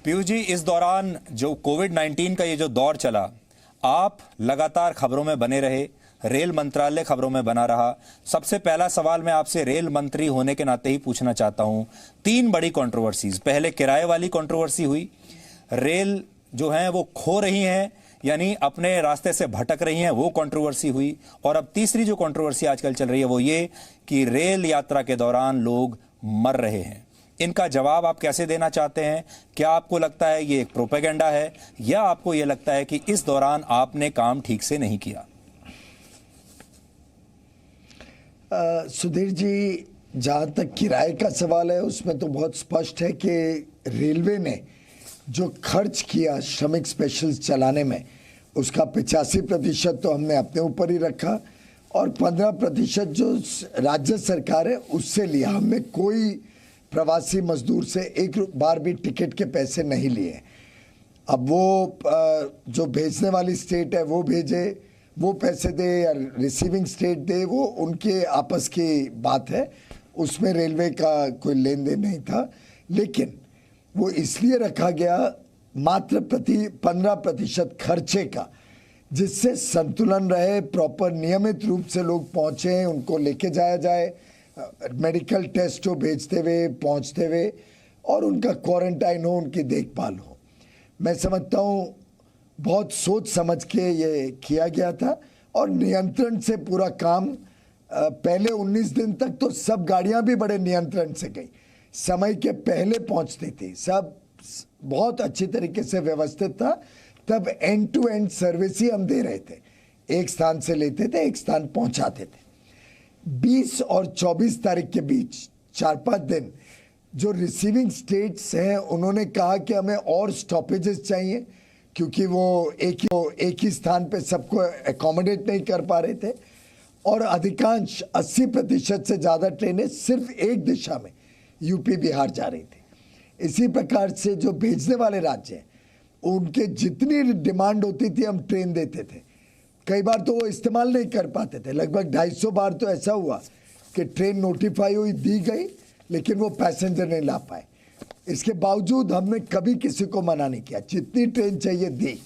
पीयूष जी, इस दौरान जो कोविड-19 का ये जो दौर चला, आप लगातार खबरों में बने रहे, रेल मंत्रालय खबरों में बना रहा। सबसे पहला सवाल मैं आपसे रेल मंत्री होने के नाते ही पूछना चाहता हूं। 3 बड़ी कंट्रोवर्सीज, पहले किराए वाली कंट्रोवर्सी हुई, रेल जो है वो खो रही हैं यानी अपने रास्ते से भटक रही हैं, वो कंट्रोवर्सी हुई, और अब तीसरी जो कंट्रोवर्सी आजकल चल रही है वो ये कि रेल यात्रा के दौरान लोग मर रहे हैं। इनका जवाब आप कैसे देना चाहते हैं? क्या आपको लगता है ये एक प्रोपेगेंडा है, या आपको ये लगता है कि इस दौरान आपने काम ठीक से नहीं किया? सुधीर जी, जहाँ तक किराए का सवाल है उसमें तो बहुत स्पष्ट है कि रेलवे ने जो खर्च किया श्रमिक स्पेशल्स चलाने में, उसका 85% तो हमने अपने ऊपर ही रखा और 15% जो राज्य सरकार है उससे लिया। हमने कोई प्रवासी मजदूर से एक बार भी टिकट के पैसे नहीं लिए। अब वो जो भेजने वाली स्टेट है वो भेजे, वो पैसे दे या रिसीविंग स्टेट दे, वो उनके आपस की बात है, उसमें रेलवे का कोई लेन देन नहीं था। लेकिन वो इसलिए रखा गया मात्र 15% खर्चे का, जिससे संतुलन रहे, प्रॉपर नियमित रूप से लोग पहुँचे, उनको लेके जाया जाए, मेडिकल टेस्ट हो भेजते हुए पहुँचते हुए, और उनका क्वारंटाइन हो, उनकी देखभाल हो। मैं समझता हूँ बहुत सोच समझ के ये किया गया था और नियंत्रण से पूरा काम। पहले 19 दिन तक तो सब गाड़ियां भी बड़े नियंत्रण से गई, समय के पहले पहुंचती थी, सब बहुत अच्छी तरीके से व्यवस्थित था। तब एंड टू एंड सर्विस ही हम दे रहे थे, एक स्थान से लेते थे, एक स्थान पहुंचाते थे। 20 और 24 तारीख के बीच 4-5 दिन जो रिसीविंग स्टेट्स हैं उन्होंने कहा कि हमें और स्टॉपेजेस चाहिए, क्योंकि वो एक ही स्थान पे सबको एकोमोडेट नहीं कर पा रहे थे, और अधिकांश 80% से ज़्यादा ट्रेनें सिर्फ एक दिशा में यूपी बिहार जा रही थी। इसी प्रकार से जो भेजने वाले राज्य हैं उनके जितनी डिमांड होती थी हम ट्रेन देते थे। कई बार तो वो इस्तेमाल नहीं कर पाते थे, लगभग 250 बार तो ऐसा हुआ कि ट्रेन नोटिफाई हुई, दी गई, लेकिन वो पैसेंजर नहीं ला पाए। इसके बावजूद हमने कभी किसी को मना नहीं किया, जितनी ट्रेन चाहिए दी।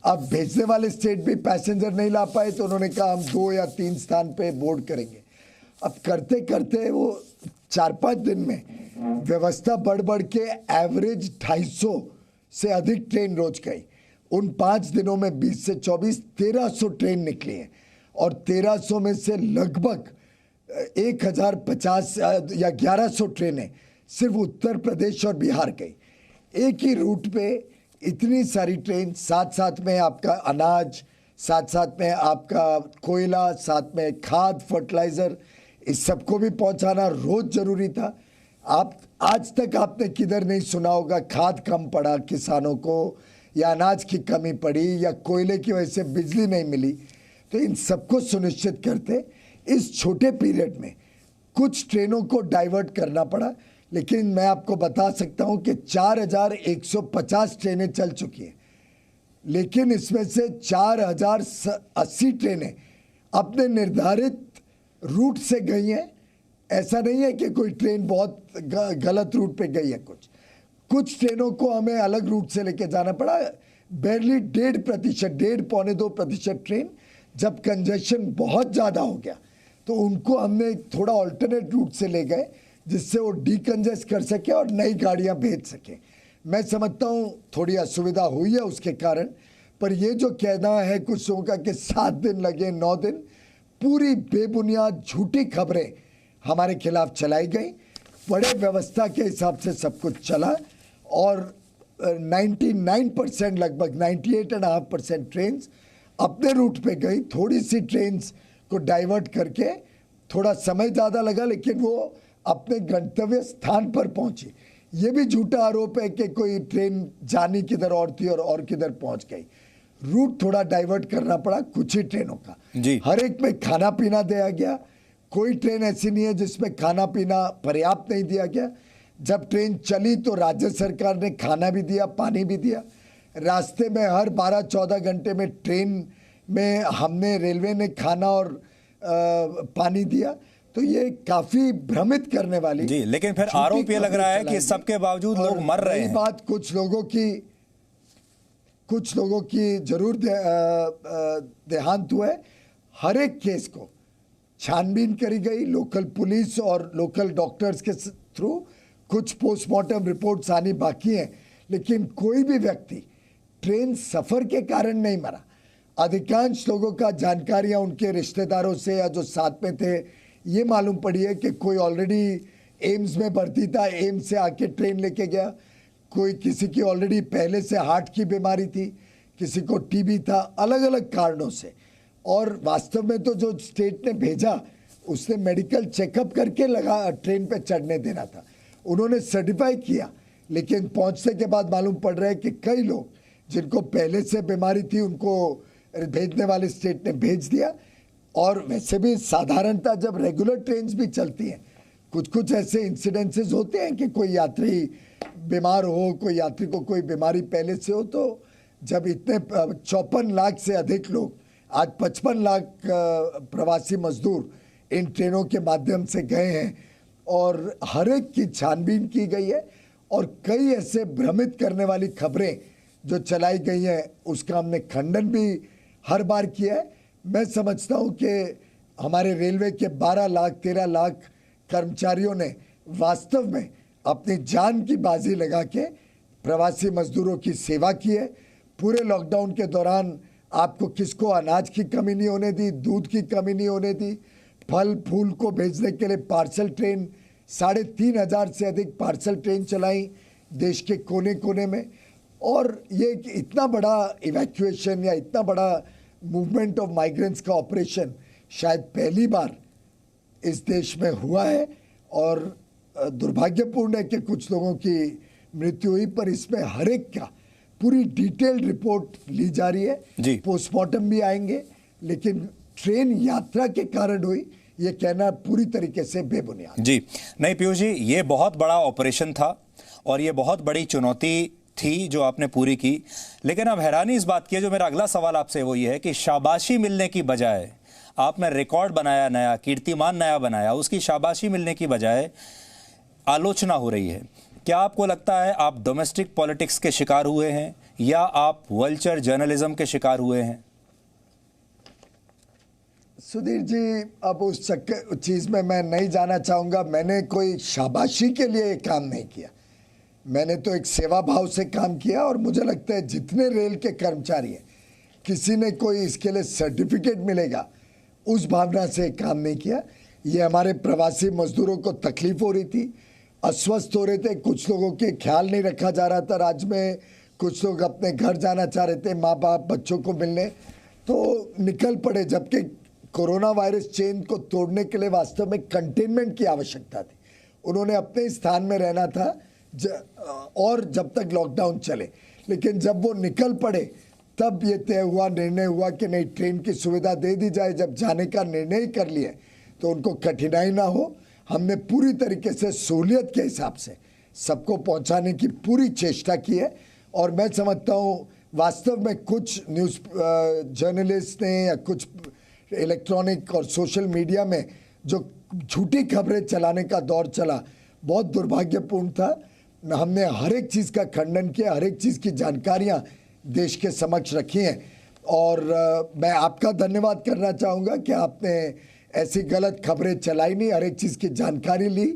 अब भेजने वाले स्टेट भी पैसेंजर नहीं ला पाए तो उन्होंने कहा हम 2 या 3 स्थान पे बोर्ड करेंगे। अब करते करते वो 4-5 दिन में व्यवस्था बढ़ बढ़ के एवरेज 250 से अधिक ट्रेन रोज गई। उन 5 दिनों में 20 से 24 1300 ट्रेन निकली हैं, और 1300 में से लगभग 1050 या 1100 ट्रेनें सिर्फ उत्तर प्रदेश और बिहार गई। एक ही रूट पे इतनी सारी ट्रेन, साथ साथ में आपका अनाज, साथ साथ में आपका कोयला, साथ में खाद, फर्टिलाइजर, इस सबको भी पहुंचाना रोज जरूरी था। आप आज तक आपने किधर नहीं सुना होगा खाद कम पड़ा किसानों को, या अनाज की कमी पड़ी, या कोयले की वजह से बिजली नहीं मिली। तो इन सबको सुनिश्चित करते इस छोटे पीरियड में कुछ ट्रेनों को डाइवर्ट करना पड़ा। लेकिन मैं आपको बता सकता हूं कि 4150 ट्रेनें चल चुकी हैं, लेकिन इसमें से 4080 ट्रेनें अपने निर्धारित रूट से गई हैं। ऐसा नहीं है कि कोई ट्रेन बहुत गलत रूट पे गई है। कुछ ट्रेनों को हमें अलग रूट से लेके जाना पड़ा। बेरली 1.5%, 1.5-2% ट्रेन जब कंजेशन बहुत ज़्यादा हो गया तो उनको हमने थोड़ा ऑल्टरनेट रूट से ले गए, जिससे वो डीकंजेस्ट कर सके और नई गाड़ियां भेज सके। मैं समझता हूं थोड़ी असुविधा हुई है उसके कारण, पर ये जो कहना है कुछ लोगों का कि 7 दिन लगे, 9 दिन, पूरी बेबुनियाद झूठी खबरें हमारे खिलाफ चलाई गई। बड़े व्यवस्था के हिसाब से सब कुछ चला, और 99% लगभग 98.5% ट्रेन अपने रूट पे गई। थोड़ी सी ट्रेन को डाइवर्ट करके थोड़ा समय ज़्यादा लगा, लेकिन वो अपने गंतव्य स्थान पर पहुंची। ये भी झूठा आरोप है कि कोई ट्रेन जानी किधर और थी और किधर पहुंच गई। रूट थोड़ा डाइवर्ट करना पड़ा कुछ ही ट्रेनों का। हर एक में खाना पीना दिया गया, कोई ट्रेन ऐसी नहीं है जिसमें खाना पीना पर्याप्त नहीं दिया गया। जब ट्रेन चली तो राज्य सरकार ने खाना भी दिया, पानी भी दिया। रास्ते में हर 12-14 घंटे में ट्रेन में हमने, रेलवे ने खाना और पानी दिया। तो ये काफी भ्रमित करने वाली जी, लेकिन फिर झूठी आरोप ये लग खबरें रहा है कि चलाई सबके गई। बावजूद और लोग मर रहे रही हैं। बात कुछ लोगों की जरूर देहांत हुआ है। हर एक केस को छानबीन करी गई लोकल पुलिस और लोकल डॉक्टर्स के थ्रू। कुछ पोस्टमार्टम रिपोर्ट्स आनी बाकी हैं, लेकिन कोई भी व्यक्ति ट्रेन सफर के कारण नहीं मरा। अधिकांश लोगों का जानकारियां उनके रिश्तेदारों से या जो साथ में थे ये मालूम पड़ी है कि कोई ऑलरेडी एम्स में भर्ती था, एम्स से आके ट्रेन लेके गया। कोई किसी की ऑलरेडी पहले से हार्ट की बीमारी थी, किसी को टीबी था, अलग अलग कारणों से। और वास्तव में तो जो स्टेट ने भेजा उसने मेडिकल चेकअप करके लगा ट्रेन पे चढ़ने देना था, उन्होंने सर्टिफाई किया। लेकिन पहुंचने के बाद मालूम पड़ रहा है कि कई लोग जिनको पहले से बीमारी थी उनको भेजने वाले स्टेट ने भेज दिया। और वैसे भी साधारणतः जब रेगुलर ट्रेन भी चलती हैं, कुछ कुछ ऐसे इंसिडेंसेस होते हैं कि कोई यात्री बीमार हो, कोई यात्री को कोई बीमारी पहले से हो। तो जब इतने 54 लाख से अधिक लोग, आज 55 लाख प्रवासी मजदूर इन ट्रेनों के माध्यम से गए हैं और हर एक की छानबीन की गई है और कई ऐसे भ्रमित करने वाली खबरें जो चलाई गई हैं उसका हमने खंडन भी हर बार किया है। मैं समझता हूं कि हमारे रेलवे के 12 लाख 13 लाख कर्मचारियों ने वास्तव में अपनी जान की बाजी लगा के प्रवासी मजदूरों की सेवा की है। पूरे लॉकडाउन के दौरान आपको किसको अनाज की कमी नहीं होने दी, दूध की कमी नहीं होने दी। फल फूल को भेजने के लिए पार्सल ट्रेन 3,500 से अधिक पार्सल ट्रेन चलाई देश के कोने कोने में। और ये इतना बड़ा इवैक्यूएशन या इतना बड़ा मूवमेंट ऑफ माइग्रेंट्स का ऑपरेशन शायद पहली बार इस देश में हुआ है। और दुर्भाग्यपूर्ण है कि कुछ लोगों की मृत्यु हुई, पर इसमें हर एक का पूरी डिटेल्ड रिपोर्ट ली जा रही है। पोस्टमार्टम भी आएंगे, लेकिन ट्रेन यात्रा के कारण हुई ये कहना पूरी तरीके से बेबुनियाद। जी नहीं पीयूष जी, ये बहुत बड़ा ऑपरेशन था और ये बहुत बड़ी चुनौती थी जो आपने पूरी की। लेकिन अब हैरानी इस बात की है, जो मेरा अगला सवाल आपसे वो ये है कि शाबाशी मिलने की बजाय आपने रिकॉर्ड बनाया, नया कीर्तिमान नया बनाया, उसकी शाबाशी मिलने की बजाय आलोचना हो रही है। क्या आपको लगता है आप डोमेस्टिक पॉलिटिक्स के शिकार हुए हैं या आप वल्चर जर्नलिज्म के शिकार हुए हैं? सुधीर जी, अब उस चीज़ में मैं नहीं जाना चाहूँगा। मैंने कोई शाबाशी के लिए काम नहीं किया, मैंने तो एक सेवा भाव से काम किया। और मुझे लगता है जितने रेल के कर्मचारी हैं, किसी ने कोई इसके लिए सर्टिफिकेट मिलेगा उस भावना से काम नहीं किया। ये हमारे प्रवासी मजदूरों को तकलीफ हो रही थी, अस्वस्थ हो रहे थे, कुछ लोगों के ख्याल नहीं रखा जा रहा था राज्य में, कुछ लोग अपने घर जाना चाह रहे थे, माँ बाप बच्चों को मिलने, तो निकल पड़े। जबकि कोरोना वायरस चेन को तोड़ने के लिए वास्तव में कंटेनमेंट की आवश्यकता थी। उन्होंने अपने स्थान में रहना था और जब तक लॉकडाउन चले। लेकिन जब वो निकल पड़े तब ये निर्णय हुआ कि नहीं, ट्रेन की सुविधा दे दी जाए। जब जाने का निर्णय कर लिए तो उनको कठिनाई ना हो, हमने पूरी तरीके से सहूलियत के हिसाब से सबको पहुंचाने की पूरी चेष्टा की है। और मैं समझता हूँ वास्तव में कुछ न्यूज़ जर्नलिस्ट ने या कुछ इलेक्ट्रॉनिक और सोशल मीडिया में जो झूठी खबरें चलाने का दौर चला, बहुत दुर्भाग्यपूर्ण था। हमने हर एक चीज़ का खंडन किया, हर एक चीज़ की जानकारियां देश के समक्ष रखी हैं। और मैं आपका धन्यवाद करना चाहूँगा कि आपने ऐसी गलत खबरें चलाई नहीं, हर एक चीज़ की जानकारी ली।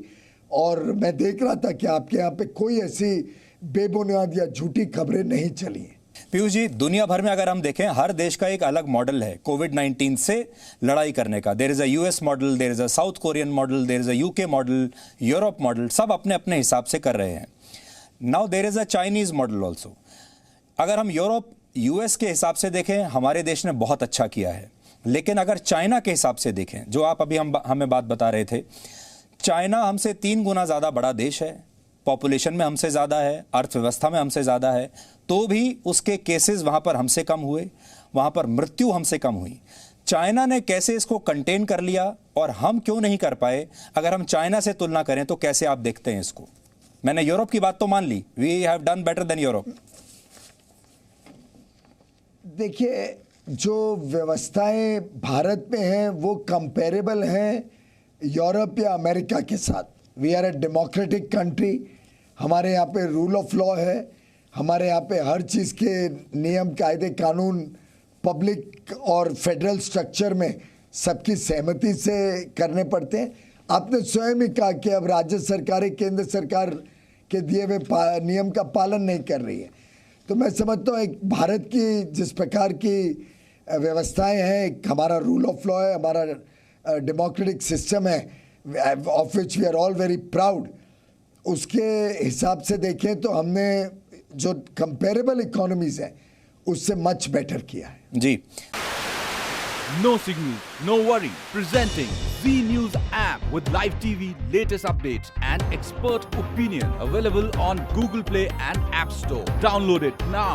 और मैं देख रहा था कि आपके यहाँ पे कोई ऐसी बेबुनियाद या झूठी खबरें नहीं चली हैं। पीयूष जी, दुनिया भर में अगर हम देखें, हर देश का एक अलग मॉडल है कोविड-19 से लड़ाई करने का। There is a US model, there is a South Korean model, there is a UK model, Europe model, सब अपने अपने हिसाब से कर रहे हैं। Now there is a Chinese model also. अगर हम यूरोप यूएस के हिसाब से देखें, हमारे देश ने बहुत अच्छा किया है। लेकिन अगर चाइना के हिसाब से देखें, जो आप अभी हमें बात बता रहे थे, चाइना हमसे 3 गुना ज़्यादा बड़ा देश है, पॉपुलेशन में हमसे ज़्यादा है, अर्थव्यवस्था में हमसे ज़्यादा है, तो भी उसके केसेस वहाँ पर हमसे कम हुए, वहाँ पर मृत्यु हमसे कम हुई। चाइना ने कैसे इसको कंटेन कर लिया और हम क्यों नहीं कर पाए? अगर हम चाइना से तुलना करें तो कैसे आप देखते हैं इसको? मैंने यूरोप की बात तो मान ली, we have done better than Europe. देखिए, जो व्यवस्थाएं भारत में हैं वो कंपेरेबल हैं यूरोप या अमेरिका के साथ। We are a democratic country, हमारे यहाँ पे रूल ऑफ लॉ है, हमारे यहाँ पे हर चीज़ के नियम कायदे कानून पब्लिक और फेडरल स्ट्रक्चर में सबकी सहमति से करने पड़ते हैं। आपने स्वयं ही कहा कि अब राज्य सरकारें केंद्र सरकार के दिए हुए नियम का पालन नहीं कर रही है। तो मैं समझता हूँ एक भारत की जिस प्रकार की व्यवस्थाएं हैं, एक हमारा रूल ऑफ लॉ है, हमारा डेमोक्रेटिक सिस्टम है, of which we are all very proud, उसके हिसाब से देखें तो हमने जो कंपेरेबल इकोनॉमीज हैं उससे मच बेटर किया है। जी, No signal, no worry. Presenting Z News app with live TV, latest updates and expert opinion. Available on Google Play and App Store. Download it now.